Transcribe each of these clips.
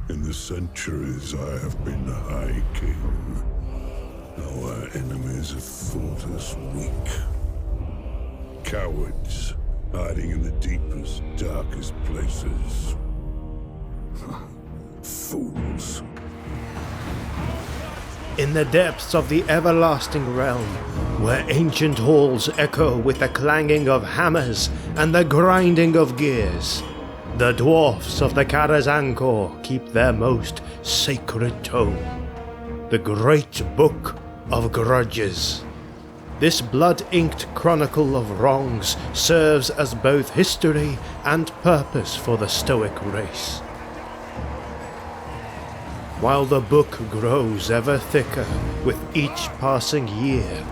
In the centuries I have been the High King. Our enemies have thought us weak. Cowards, hiding in the deepest, darkest places. Fools. In the depths of the everlasting realm, where ancient halls echo with the clanging of hammers and the grinding of gears, the dwarfs of the Karaz Ankor keep their most sacred tome, the Great Book of Grudges. This blood-inked chronicle of wrongs serves as both history and purpose for the stoic race. While the book grows ever thicker with each passing year,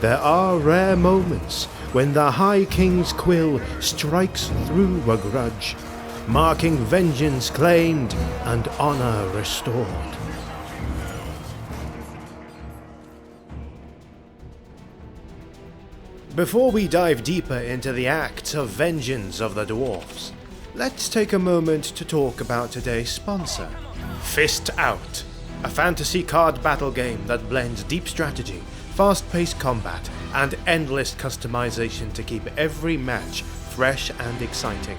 there are rare moments when the High King's quill strikes through a grudge, marking vengeance claimed and honor restored. Before we dive deeper into the acts of vengeance of the dwarfs, let's take a moment to talk about today's sponsor, Fist Out, a fantasy card battle game that blends deep strategy, fast-paced combat, and endless customization to keep every match fresh and exciting.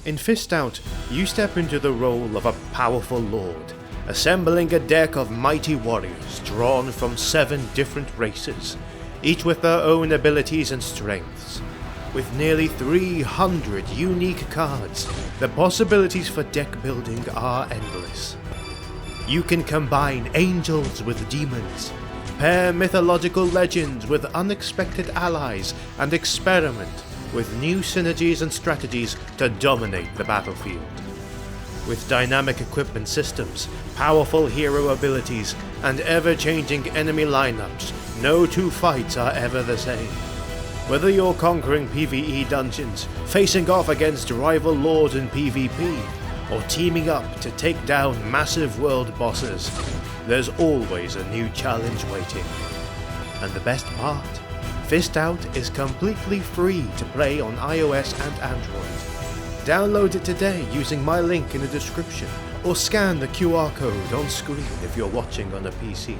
In Fist Out, you step into the role of a powerful lord, assembling a deck of mighty warriors drawn from 7 different races, each with their own abilities and strengths. With nearly 300 unique cards, the possibilities for deck building are endless. You can combine angels with demons, pair mythological legends with unexpected allies, and experiment with new synergies and strategies to dominate the battlefield. With dynamic equipment systems, powerful hero abilities, and ever-changing enemy lineups, no two fights are ever the same. Whether you're conquering PvE dungeons, facing off against rival lords in PvP, or teaming up to take down massive world bosses, there's always a new challenge waiting. And the best part? Fist Out is completely free to play on iOS and Android. Download it today using my link in the description, or scan the QR code on screen if you're watching on a PC.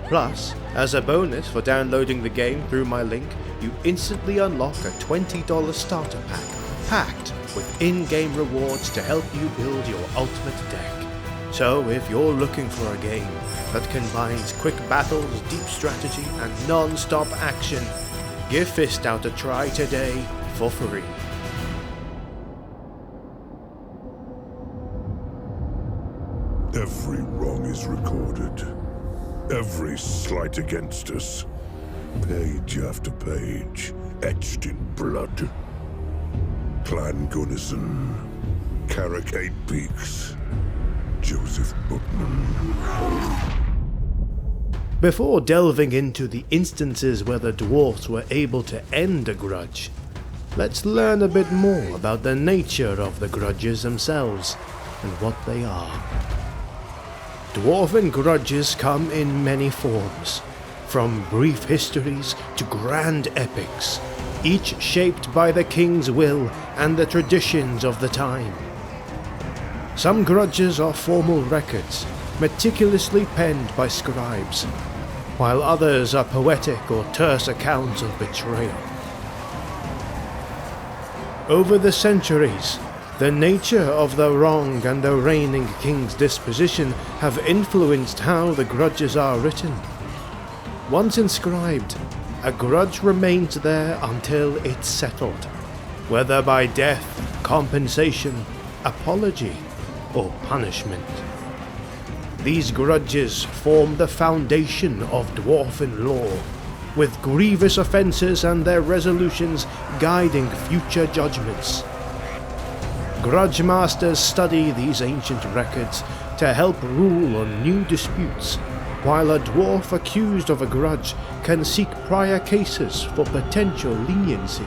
Plus, as a bonus for downloading the game through my link, you instantly unlock a $20 starter pack, packed with in-game rewards to help you build your ultimate deck. So if you're looking for a game that combines quick battles, deep strategy, and non-stop action, give Fist Out a try today for free. Every wrong is recorded. Every slight against us. Page after page, etched in blood. Clan Gunnison, Carrick 8 Peaks, Joseph Bookman. Before delving into the instances where the dwarfs were able to end a grudge, let's learn a bit more about the nature of the grudges themselves and what they are. Dwarven grudges come in many forms, from brief histories to grand epics, each shaped by the king's will and the traditions of the time. Some grudges are formal records, meticulously penned by scribes, while others are poetic or terse accounts of betrayal. Over the centuries, the nature of the wrong and the reigning king's disposition have influenced how the grudges are written. Once inscribed, a grudge remains there until it's settled, whether by death, compensation, apology, or punishment. These grudges form the foundation of dwarfen law, with grievous offences and their resolutions guiding future judgments. Grudge masters study these ancient records to help rule on new disputes, while a dwarf accused of a grudge can seek prior cases for potential leniency.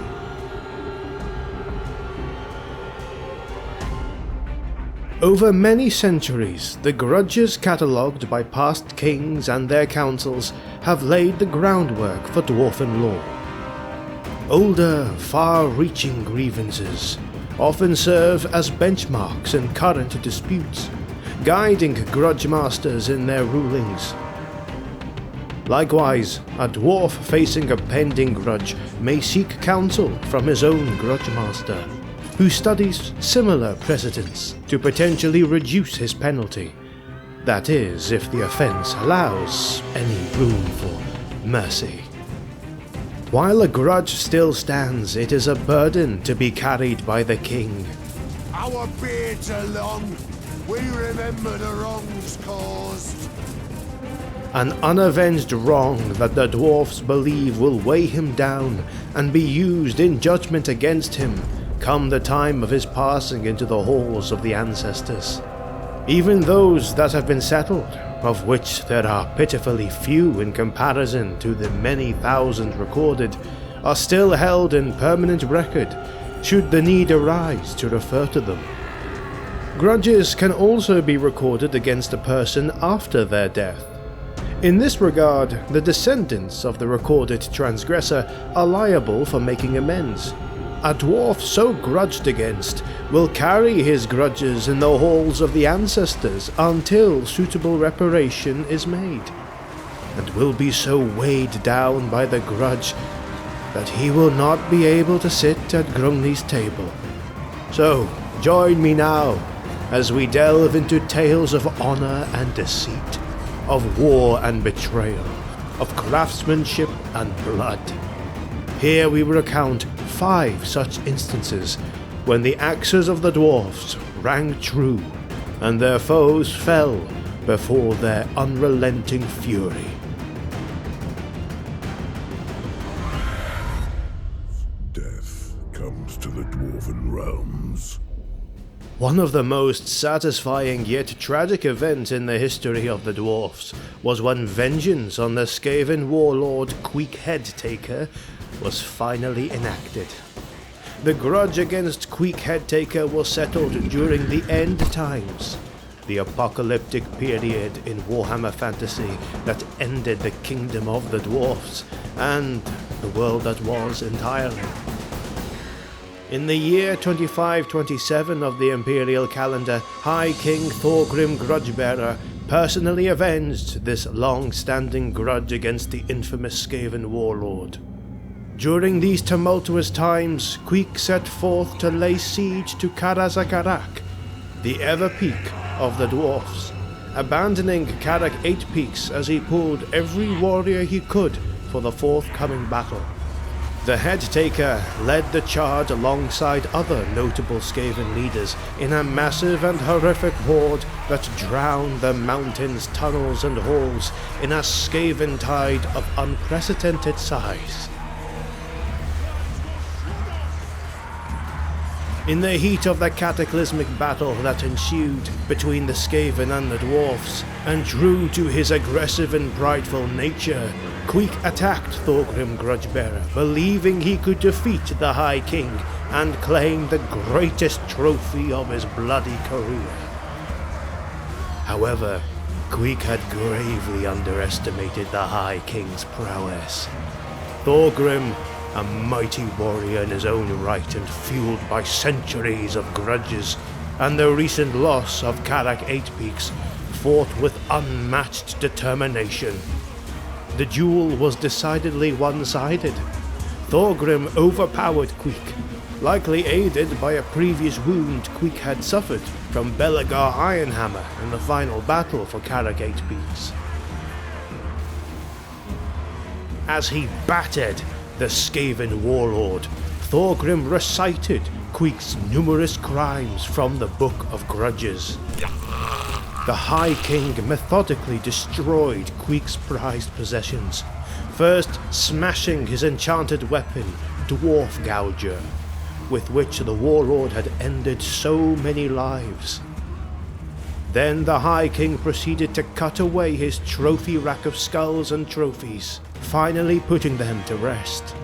Over many centuries, the grudges catalogued by past kings and their councils have laid the groundwork for dwarfen law. Older, far-reaching grievances often serve as benchmarks in current disputes, guiding grudge masters in their rulings. Likewise, a dwarf facing a pending grudge may seek counsel from his own grudge master, who studies similar precedents to potentially reduce his penalty. That is, if the offense allows any room for mercy. While a grudge still stands, it is a burden to be carried by the king. Our beards are long. We remember the wrongs caused. An unavenged wrong that the dwarfs believe will weigh him down and be used in judgment against him come the time of his passing into the halls of the ancestors. Even those that have been settled, of which there are pitifully few in comparison to the many thousand recorded, are still held in permanent record, should the need arise to refer to them. Grudges can also be recorded against a person after their death. In this regard, the descendants of the recorded transgressor are liable for making amends. A dwarf so grudged against will carry his grudges in the halls of the ancestors until suitable reparation is made, and will be so weighed down by the grudge that he will not be able to sit at Grumney's table. So, join me now as we delve into tales of honor and deceit, of war and betrayal, of craftsmanship and blood. Here we recount 5 such instances when the axes of the dwarfs rang true and their foes fell before their unrelenting fury. Death comes to the dwarven realms. One of the most satisfying yet tragic events in the history of the dwarfs was when vengeance on the Skaven warlord Queek Headtaker was finally enacted. The grudge against Queek Headtaker was settled during the End Times, the apocalyptic period in Warhammer Fantasy that ended the kingdom of the dwarfs and the world that was entirely. In the year 2527 of the Imperial calendar, High King Thorgrim Grudgebearer personally avenged this long-standing grudge against the infamous Skaven warlord. During these tumultuous times, Queek set forth to lay siege to Karaz Ankor, the ever-peak of the dwarfs, abandoning Karak 8 Peaks as he pulled every warrior he could for the forthcoming battle. The Headtaker led the charge alongside other notable Skaven leaders in a massive and horrific horde that drowned the mountains, tunnels and halls in a Skaven tide of unprecedented size. In the heat of the cataclysmic battle that ensued between the Skaven and the dwarfs, and true to his aggressive and prideful nature, Queek attacked Thorgrim Grudgebearer, believing he could defeat the High King and claim the greatest trophy of his bloody career. However, Queek had gravely underestimated the High King's prowess. Thorgrim, a mighty warrior in his own right and fueled by centuries of grudges and the recent loss of Karak 8 Peaks, fought with unmatched determination. The duel was decidedly one-sided. Thorgrim overpowered Queek, likely aided by a previous wound Queek had suffered from Belagar Ironhammer in the final battle for Karak 8 Peaks. As he battered the Skaven warlord, Thorgrim recited Queek's numerous crimes from the Book of Grudges. The High King methodically destroyed Queek's prized possessions, first smashing his enchanted weapon, Dwarf Gouger, with which the warlord had ended so many lives. Then the High King proceeded to cut away his trophy rack of skulls and trophies, finally putting them to rest.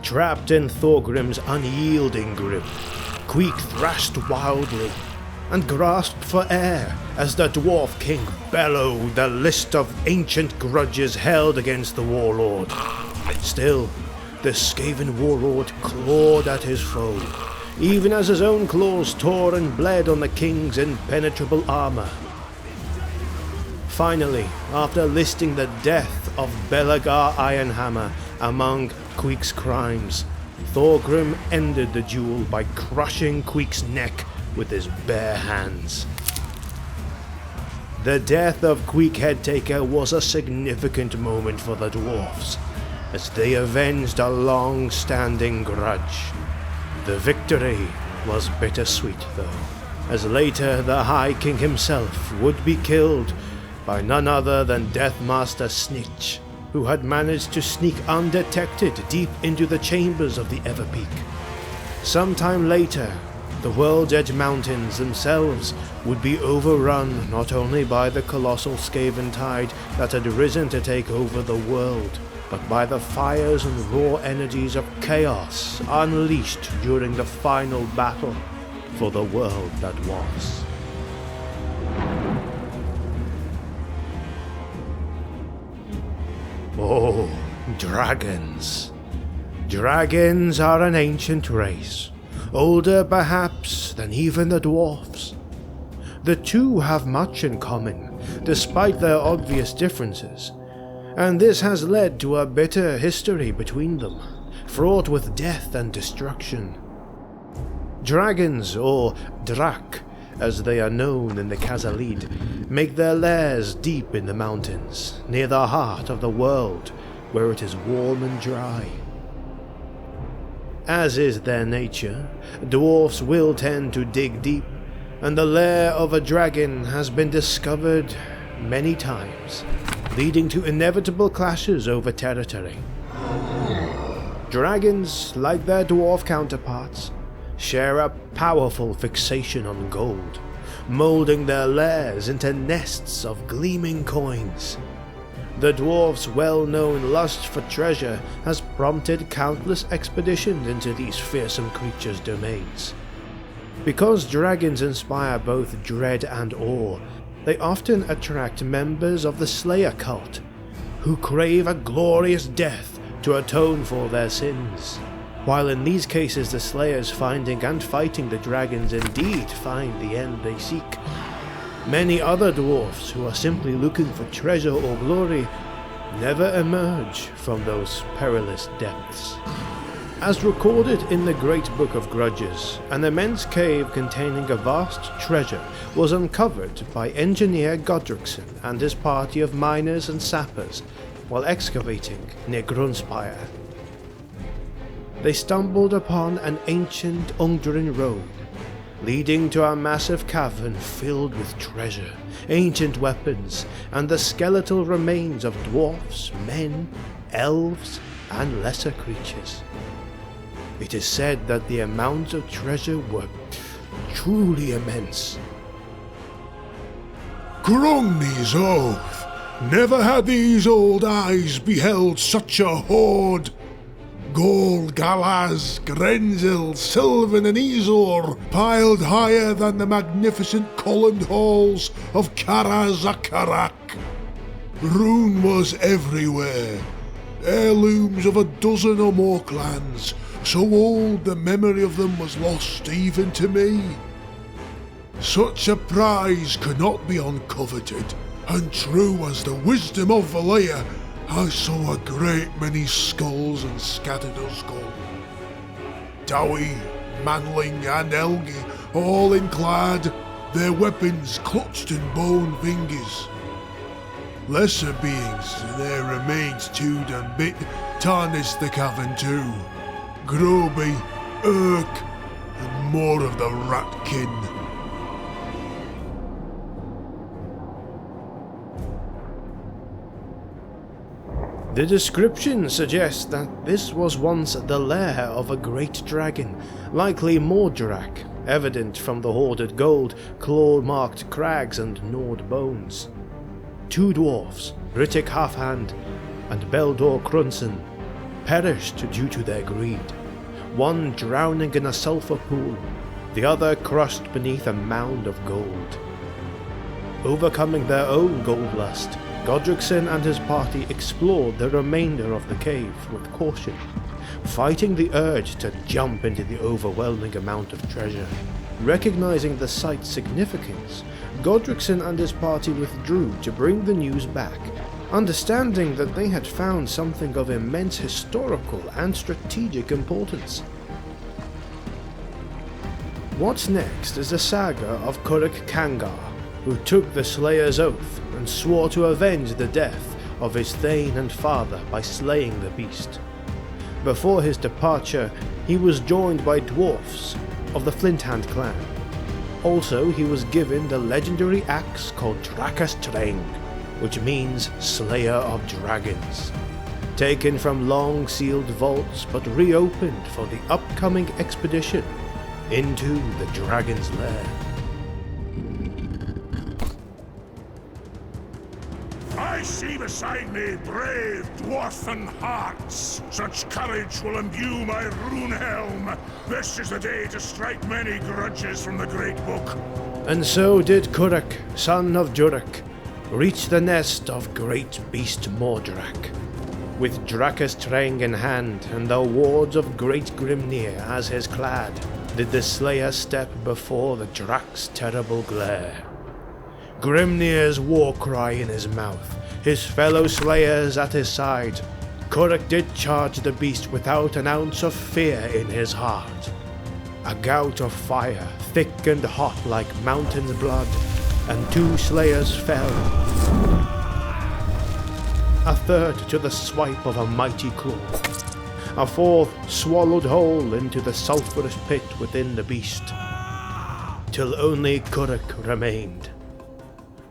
Trapped in Thorgrim's unyielding grip, Queek thrashed wildly and grasped for air as the Dwarf King bellowed the list of ancient grudges held against the warlord. Still, the Skaven warlord clawed at his foe, even as his own claws tore and bled on the king's impenetrable armor. Finally, after listing the death of Belagar Ironhammer among Queek's crimes, Thorgrim ended the duel by crushing Queek's neck with his bare hands. The death of Queek Headtaker was a significant moment for the dwarfs, as they avenged a long-standing grudge. The victory was bittersweet though, as later the High King himself would be killed by none other than Deathmaster Snitch, who had managed to sneak undetected deep into the chambers of the Everpeak. Sometime later, the World's Edge Mountains themselves would be overrun not only by the colossal Skaven tide that had risen to take over the world, but by the fires and raw energies of chaos unleashed during the final battle for the world that was. Oh, dragons. Dragons are an ancient race, older perhaps than even the dwarfs. The two have much in common, despite their obvious differences, and this has led to a bitter history between them, fraught with death and destruction. Dragons, or Drak, as they are known in the Khazalid, make their lairs deep in the mountains, near the heart of the world, where it is warm and dry. As is their nature, dwarfs will tend to dig deep, and the lair of a dragon has been discovered many times, leading to inevitable clashes over territory. Dragons, like their dwarf counterparts, share a powerful fixation on gold, molding their lairs into nests of gleaming coins. The dwarf's well-known lust for treasure has prompted countless expeditions into these fearsome creatures' domains. Because dragons inspire both dread and awe, they often attract members of the Slayer cult, who crave a glorious death to atone for their sins. While in these cases the Slayers finding and fighting the dragons indeed find the end they seek, many other dwarfs who are simply looking for treasure or glory never emerge from those perilous depths. As recorded in the Great Book of Grudges, an immense cave containing a vast treasure was uncovered by engineer Godrickson and his party of miners and sappers while excavating near Grunspire. They stumbled upon an ancient Ungdrin road, leading to a massive cavern filled with treasure, ancient weapons, and the skeletal remains of dwarfs, men, elves, and lesser creatures. It is said that the amounts of treasure were truly immense. Grungni's oath! Never had these old eyes beheld such a hoard! Gold, Galaz, Grenzel, Sylvan and Ezor, piled higher than the magnificent columned halls of Karaz Ankor. Rune was everywhere, heirlooms of a dozen or more clans, so old the memory of them was lost even to me. Such a prize could not be uncoveted, and true as the wisdom of Valea, I saw a great many skulls and scattered us gold. Dowie, Manling and Elgi, all in clad, their weapons clutched in bone fingers. Lesser beings, their remains chewed and bit, tarnished the cavern too. Groby, Urk, and more of the ratkin. The description suggests that this was once the lair of a great dragon, likely Mordrak, evident from the hoarded gold, claw-marked crags and gnawed bones. Two dwarfs, Rittik Halfhand and Beldor Krunsen, perished due to their greed, one drowning in a sulphur pool, the other crushed beneath a mound of gold. Overcoming their own gold lust, Godrickson and his party explored the remainder of the cave with caution, fighting the urge to jump into the overwhelming amount of treasure. Recognizing the site's significance, Godrickson and his party withdrew to bring the news back, understanding that they had found something of immense historical and strategic importance. What's next is the saga of Kurik Kangar, who took the Slayer's oath and swore to avenge the death of his thane and father by slaying the beast. Before his departure, he was joined by Dwarfs of the Flinthand clan. Also, he was given the legendary axe called Drakas Treng, which means Slayer of Dragons, taken from long sealed vaults but reopened for the upcoming expedition into the Dragon's Lair. I see beside me brave dwarfen hearts. Such courage will imbue my rune helm. This is the day to strike many grudges from the Great Book. And so did Kurik, son of Jurek, reach the nest of great beast Mordrak. With Drakas Treng in hand and the wards of Great Grimnir as his clad, did the Slayer step before the Drak's terrible glare. Grimnir's war cry in his mouth, his fellow Slayers at his side, Kurik did charge the beast without an ounce of fear in his heart. A gout of fire, thick and hot like mountain's blood, and 2 Slayers fell. A third to the swipe of a mighty claw. A 4th swallowed whole into the sulphurous pit within the beast, till only Kurik remained.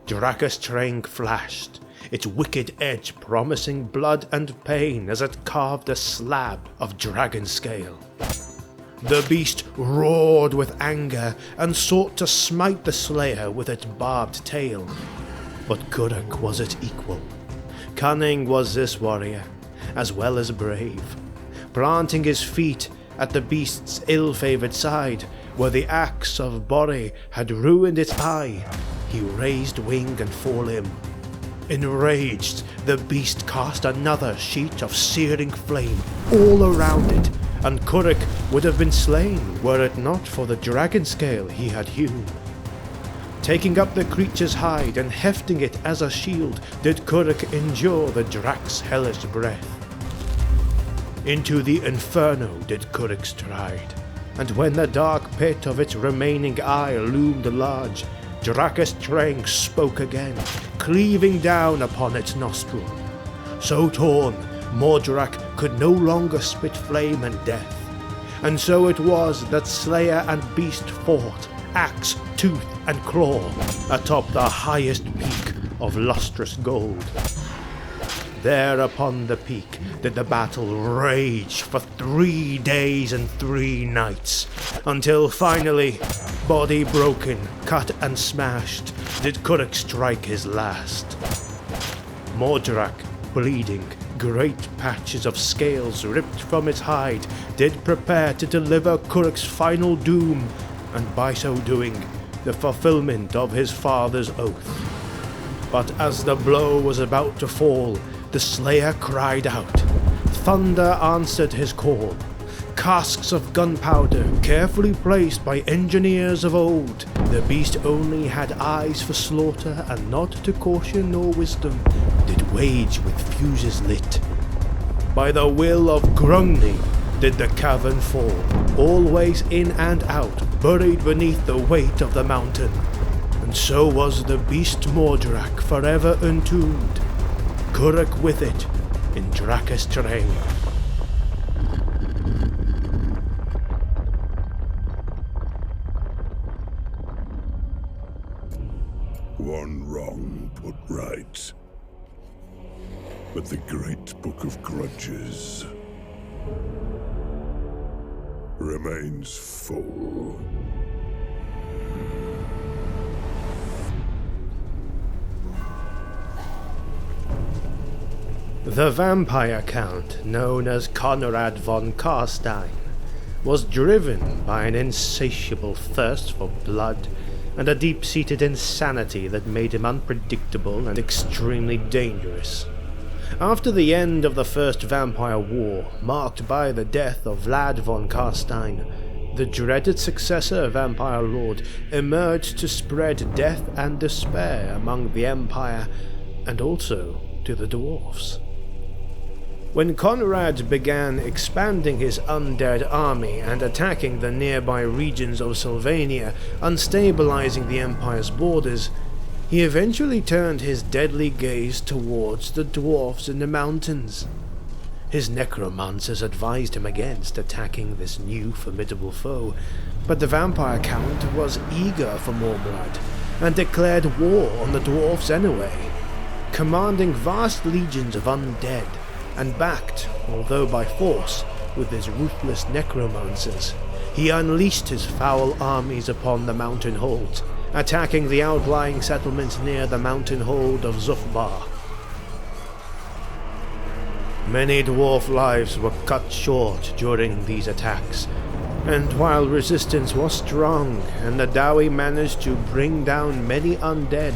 Drakas Treng flashed, its wicked edge promising blood and pain as it carved a slab of dragon scale. The beast roared with anger and sought to smite the Slayer with its barbed tail, but Kurik was its equal. Cunning was this warrior, as well as brave. Planting his feet at the beast's ill-favoured side, where the axe of Bori had ruined its eye, he raised wing and forelimb. Enraged, the beast cast another sheet of searing flame all around it, and Kurik would have been slain were it not for the dragon scale he had hewn. Taking up the creature's hide and hefting it as a shield, did Kurik endure the Drak's hellish breath. Into the inferno did Kurik stride, and when the dark pit of its remaining eye loomed large, Drakas Treng spoke again, cleaving down upon its nostril. So torn, Mordrak could no longer spit flame and death, and so it was that Slayer and Beast fought, axe, tooth, and claw, atop the highest peak of lustrous gold. There upon the peak did the battle rage for 3 days and 3 nights, until finally, body broken, cut and smashed, did Kurik strike his last. Mordrak, bleeding, great patches of scales ripped from its hide, did prepare to deliver Kurik's final doom, and by so doing, the fulfillment of his father's oath. But as the blow was about to fall, the Slayer cried out. Thunder answered his call. Casks of gunpowder, carefully placed by engineers of old, the beast only had eyes for slaughter and not to caution nor wisdom, did wage with fuses lit. By the will of Grungni did the cavern fall, always in and out, buried beneath the weight of the mountain. And so was the beast Mordrak forever entombed, Kurik with it, in Drakas Treng. One wrong put right. But the Great Book of Grudges remains full. The vampire count, known as Konrad von Karstein, was driven by an insatiable thirst for blood and a deep-seated insanity that made him unpredictable and extremely dangerous. After the end of the First Vampire War, marked by the death of Vlad von Karstein, the dreaded successor of Vampire Lord, emerged to spread death and despair among the Empire and also to the Dwarfs. When Conrad began expanding his undead army and attacking the nearby regions of Sylvania, unstabilizing the Empire's borders, he eventually turned his deadly gaze towards the dwarfs in the mountains. His necromancers advised him against attacking this new formidable foe, but the vampire count was eager for more blood, and declared war on the dwarfs anyway, commanding vast legions of undead, and backed, although by force, with his ruthless necromancers. He unleashed his foul armies upon the mountain holds, attacking the outlying settlements near the mountain hold of Zufbar. Many dwarf lives were cut short during these attacks, and while resistance was strong and the Dowie managed to bring down many undead,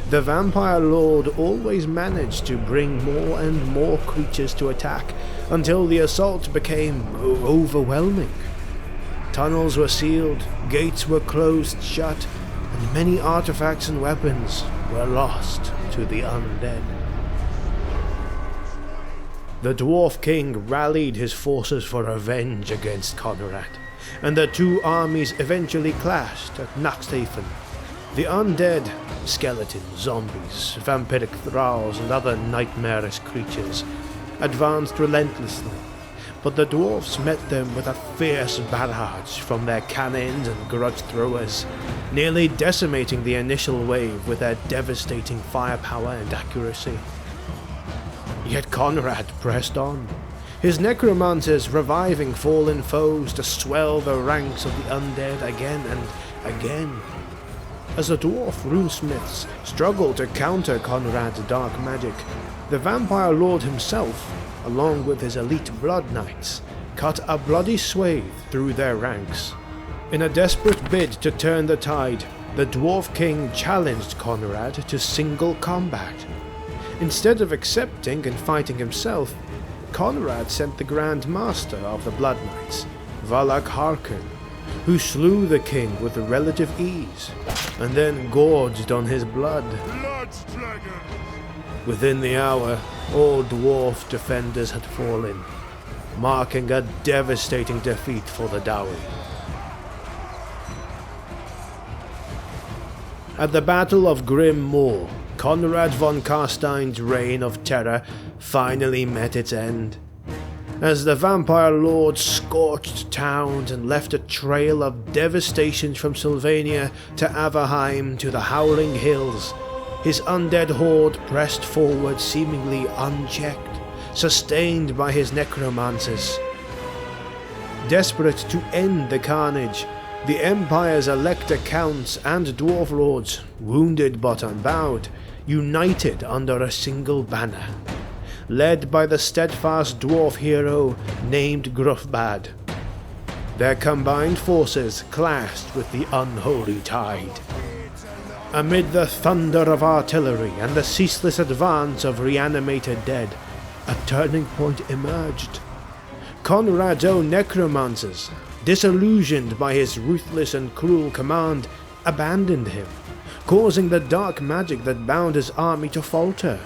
the Vampire Lord always managed to bring more and more creatures to attack until the assault became overwhelming. Tunnels were sealed, gates were closed shut, and many artifacts and weapons were lost to the undead. The Dwarf King rallied his forces for revenge against Conrad, and the two armies eventually clashed at Naxthaven. The undead, skeletons, zombies, vampiric thralls, and other nightmarish creatures advanced relentlessly, but the dwarfs met them with a fierce barrage from their cannons and grudge throwers, nearly decimating the initial wave with their devastating firepower and accuracy. Yet Conrad pressed on, his necromancers reviving fallen foes to swell the ranks of the undead again and again. As the dwarf runesmiths struggled to counter Conrad's dark magic, the Vampire Lord himself, along with his elite blood knights, cut a bloody swathe through their ranks. In a desperate bid to turn the tide, the Dwarf King challenged Conrad to single combat. Instead of accepting and fighting himself, Conrad sent the Grand Master of the Blood Knights, Valak Harkon, who slew the king with relative ease, and then gorged on his blood. Within the hour, all dwarf defenders had fallen, marking a devastating defeat for the Dowie. At the Battle of Grim Moor, Conrad von Karstein's reign of terror finally met its end. As the Vampire Lord scorched towns and left a trail of devastation from Sylvania to Averheim to the Howling Hills, his undead horde pressed forward seemingly unchecked, sustained by his necromancers. Desperate to end the carnage, the Empire's Elector Counts and Dwarf Lords, wounded but unbowed, united under a single banner, led by the steadfast dwarf hero named Grufbad. Their combined forces clashed with the unholy tide. Amid the thunder of artillery and the ceaseless advance of reanimated dead, a turning point emerged. Conrad's own necromancers, disillusioned by his ruthless and cruel command, abandoned him, causing the dark magic that bound his army to falter.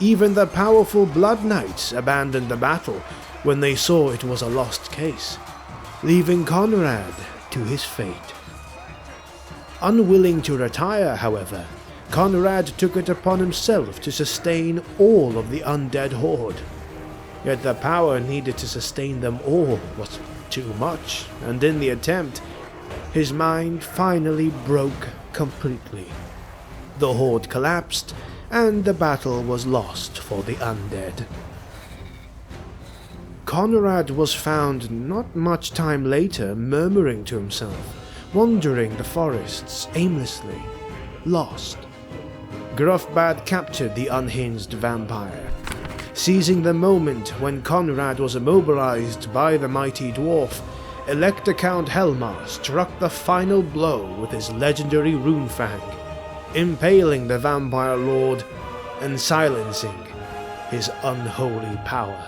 Even the powerful Blood Knights abandoned the battle when they saw it was a lost case, leaving Conrad to his fate. Unwilling to retire, however, Conrad took it upon himself to sustain all of the undead horde. Yet the power needed to sustain them all was too much, and in the attempt, his mind finally broke completely. The horde collapsed, and the battle was lost for the undead. Conrad was found not much time later murmuring to himself, wandering the forests aimlessly, lost. Grufbad captured the unhinged vampire. Seizing the moment when Conrad was immobilized by the mighty dwarf, Elector Count Helmar struck the final blow with his legendary runefang, impaling the Vampire Lord and silencing his unholy power.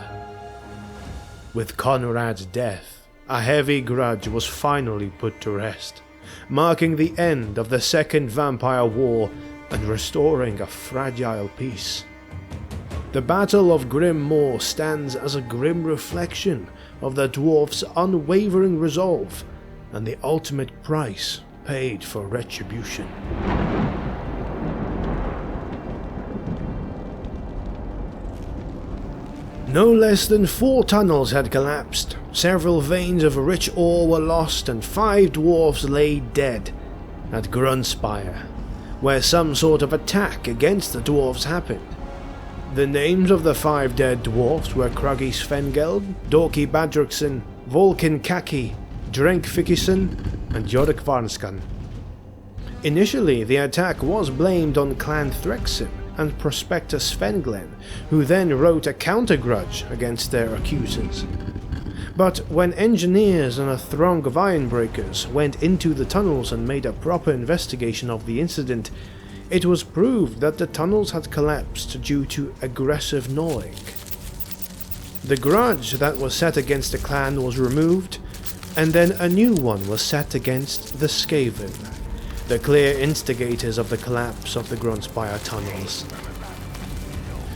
With Conrad's death, a heavy grudge was finally put to rest, marking the end of the Second Vampire War and restoring a fragile peace. The Battle of Grim Moor stands as a grim reflection of the dwarfs' unwavering resolve and the ultimate price paid for retribution. No less than 4 tunnels had collapsed, several veins of rich ore were lost, and 5 dwarfs lay dead at Grunspire, where some sort of attack against the dwarfs happened. The names of the 5 dead dwarfs were Kruggy Svengeld, Dorky Badrikson, Volkin Kaki, Drenk Fikison, and Jorik Varnskan. Initially, the attack was blamed on Clan Threxim and Prospector Svenglen, who then wrote a counter-grudge against their accusers. But when engineers and a throng of ironbreakers went into the tunnels and made a proper investigation of the incident, it was proved that the tunnels had collapsed due to aggressive gnawing. The grudge that was set against the clan was removed, and then a new one was set against the Skaven, the clear instigators of the collapse of the Grunspire tunnels.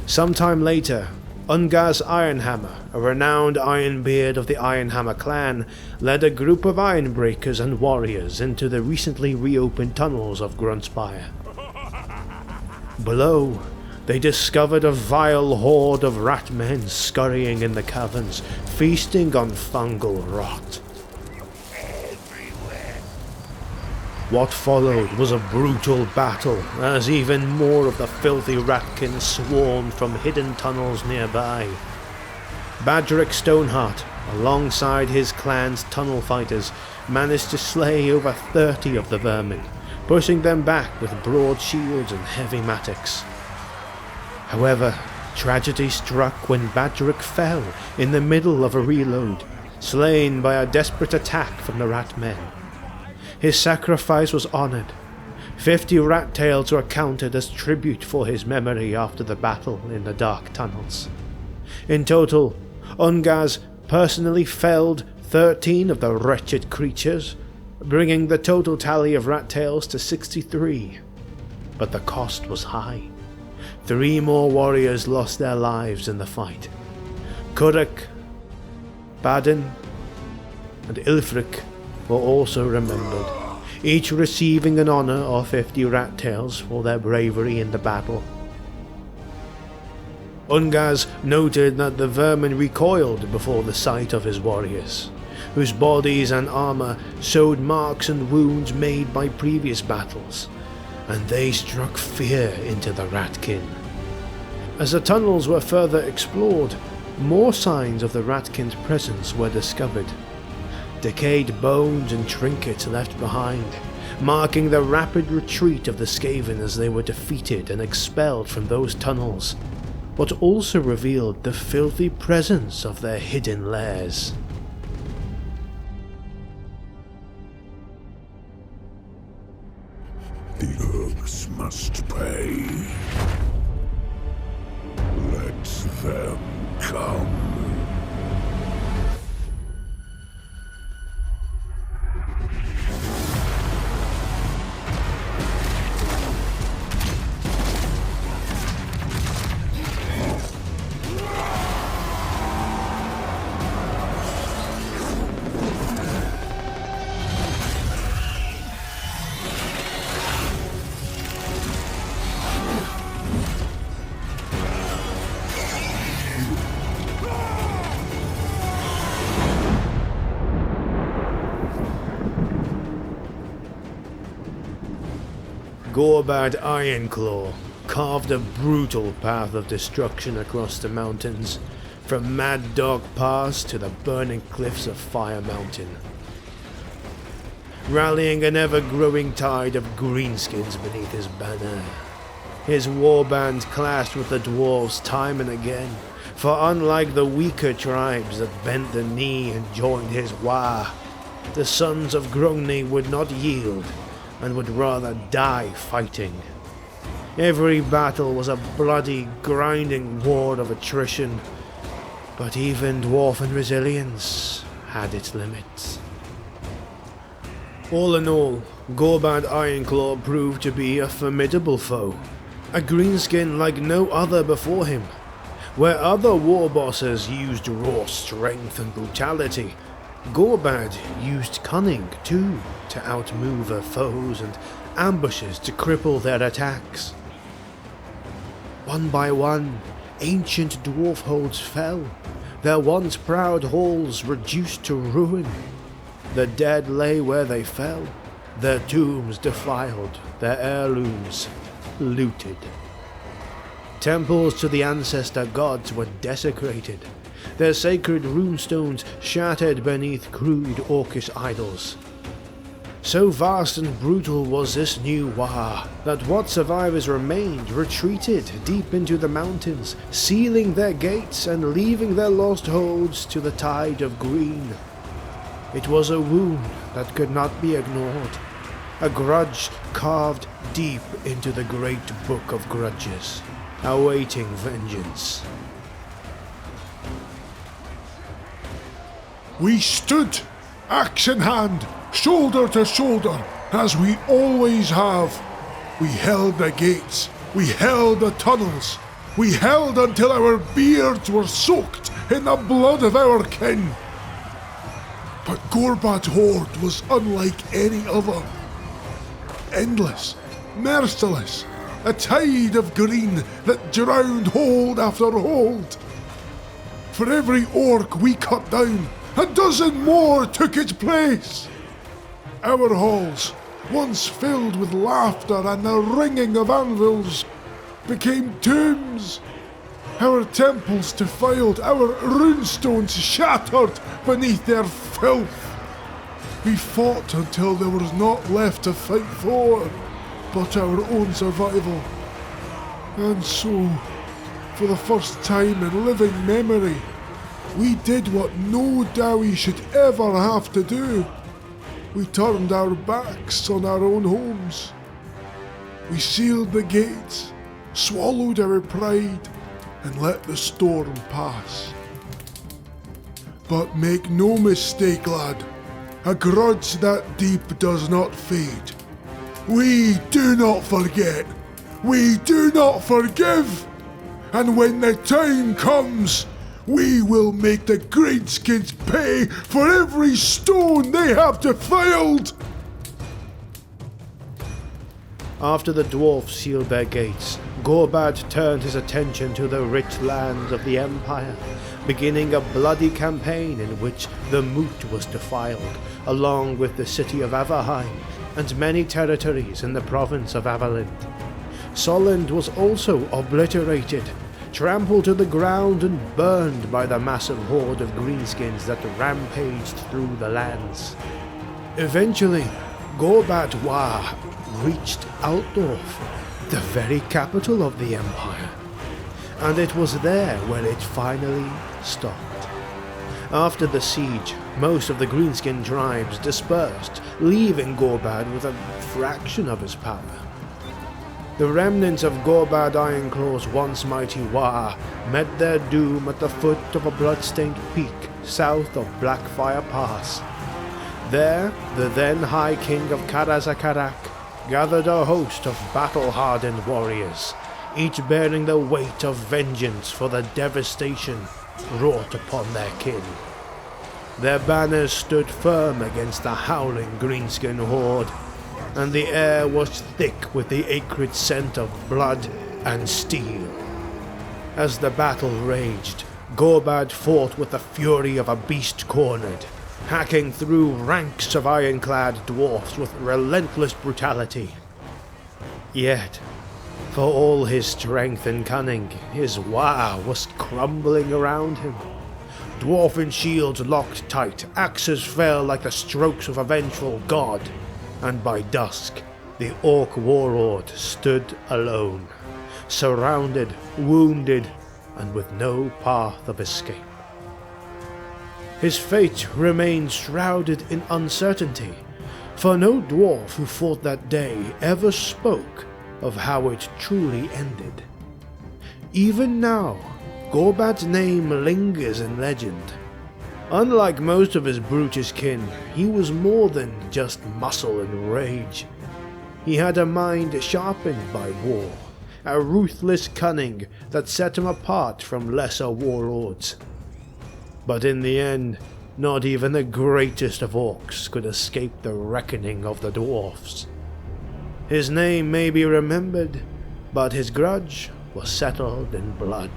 Sometime later, Ungaz Ironhammer, a renowned Ironbeard of the Ironhammer clan, led a group of ironbreakers and warriors into the recently reopened tunnels of Grunspire. Below, they discovered a vile horde of rat men scurrying in the caverns, feasting on fungal rot. What followed was a brutal battle, as even more of the filthy ratkins swarmed from hidden tunnels nearby. Badrick Stoneheart, alongside his clan's tunnel fighters, managed to slay over 30 of the vermin, pushing them back with broad shields and heavy mattocks. However, tragedy struck when Badrick fell in the middle of a reload, slain by a desperate attack from the rat men. His sacrifice was honoured. 50 rat tails were counted as tribute for his memory after the battle in the dark tunnels. In total, Ungaz personally felled 13 of the wretched creatures, bringing the total tally of rat tails to 63. But the cost was high. 3 more warriors lost their lives in the fight. Kurik, Baden, and Ilfric were also remembered, each receiving an honour of 50 rat tails for their bravery in the battle. Ungaz noted that the vermin recoiled before the sight of his warriors, whose bodies and armour showed marks and wounds made by previous battles, and they struck fear into the ratkin. As the tunnels were further explored, more signs of the ratkin's presence were discovered. Decayed bones and trinkets left behind, marking the rapid retreat of the Skaven as they were defeated and expelled from those tunnels, but also revealed the filthy presence of their hidden lairs. The Urgs must pay. Let them come. Gorbad Ironclaw carved a brutal path of destruction across the mountains, from Mad Dog Pass to the burning cliffs of Fire Mountain, rallying an ever-growing tide of greenskins beneath his banner. His warband clashed with the dwarves time and again, for unlike the weaker tribes that bent the knee and joined his war, the sons of Grungni would not yield, and would rather die fighting. Every battle was a bloody, grinding war of attrition, but even dwarfen resilience had its limits. All in all, Gorbad Ironclaw proved to be a formidable foe, a greenskin like no other before him. Where other war bosses used raw strength and brutality, Gorbad used cunning too to outmaneuver foes and ambushes to cripple their attacks. One by one, ancient dwarf holds fell, their once proud halls reduced to ruin. The dead lay where they fell, their tombs defiled, their heirlooms looted. Temples to the ancestor gods were desecrated, their sacred runestones shattered beneath crude orcish idols. So vast and brutal was this new war that what survivors remained retreated deep into the mountains, sealing their gates and leaving their lost holds to the tide of green. It was a wound that could not be ignored, a grudge carved deep into the Great Book of Grudges, awaiting vengeance. We stood, axe in hand, shoulder to shoulder, as we always have. We held the gates, we held the tunnels, we held until our beards were soaked in the blood of our kin. But Gorbad's horde was unlike any other. Endless, merciless, a tide of green that drowned hold after hold. For every orc we cut down, a dozen more took its place. Our halls, once filled with laughter and the ringing of anvils, became tombs. Our temples defiled, our runestones shattered beneath their filth. We fought until there was naught left to fight for but our own survival. And so, for the first time in living memory, we did what no Dowie should ever have to do. We turned our backs on our own homes. We sealed the gates, swallowed our pride, and let the storm pass. But make no mistake, lad, a grudge that deep does not fade. We do not forget. We do not forgive. And when the time comes, we will make the Greenskins pay for every stone they have defiled. After the dwarfs sealed their gates, Gorbad turned his attention to the rich lands of the Empire, beginning a bloody campaign in which the Moot was defiled, along with the city of Averheim and many territories in the province of Avalind. Solend was also obliterated, trampled to the ground and burned by the massive horde of greenskins that rampaged through the lands. Eventually, Gorbad War reached Altdorf, the very capital of the Empire, and it was there where it finally stopped. After the siege, most of the greenskin tribes dispersed, leaving Gorbad with a fraction of his power. The remnants of Gorbad Ironclaw's once mighty war met their doom at the foot of a blood-stained peak south of Blackfire Pass. There, the then High King of Karaz Ankor gathered a host of battle-hardened warriors, each bearing the weight of vengeance for the devastation wrought upon their kin. Their banners stood firm against the howling greenskin horde, and the air was thick with the acrid scent of blood and steel. As the battle raged, Gorbad fought with the fury of a beast cornered, hacking through ranks of ironclad dwarfs with relentless brutality. Yet, for all his strength and cunning, his war was crumbling around him. Dwarfen shields locked tight, axes fell like the strokes of a vengeful god, and by dusk, the orc warlord stood alone, surrounded, wounded, and with no path of escape. His fate remained shrouded in uncertainty, for no dwarf who fought that day ever spoke of how it truly ended. Even now, Gorbad's name lingers in legend, Unlike most of his brutish kin, he was more than just muscle and rage. He had a mind sharpened by war, a ruthless cunning that set him apart from lesser warlords. But in the end, not even the greatest of orcs could escape the reckoning of the dwarfs. His name may be remembered, but his grudge was settled in blood.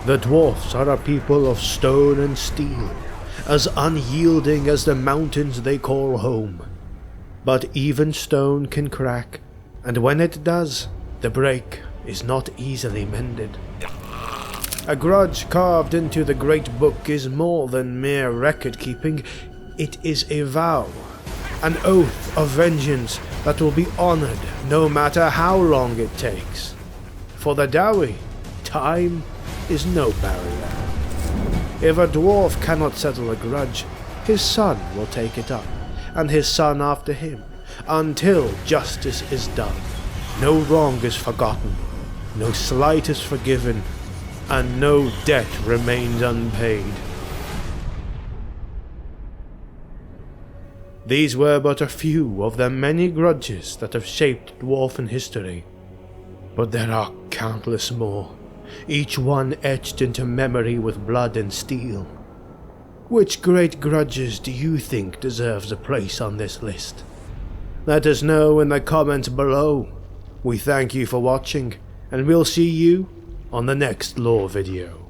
The dwarfs are a people of stone and steel, as unyielding as the mountains they call home. But even stone can crack, and when it does, the break is not easily mended. A grudge carved into the Great Book is more than mere record-keeping. It is a vow, an oath of vengeance that will be honored no matter how long it takes. For the Dawi, time is no barrier. If a dwarf cannot settle a grudge, his son will take it up, and his son after him, until justice is done. No wrong is forgotten, no slight is forgiven, and no debt remains unpaid. These were but a few of the many grudges that have shaped dwarfen history, but there are countless more, each one etched into memory with blood and steel. Which great grudges do you think deserves a place on this list? Let us know in the comments below. We thank you for watching, and we'll see you on the next lore video.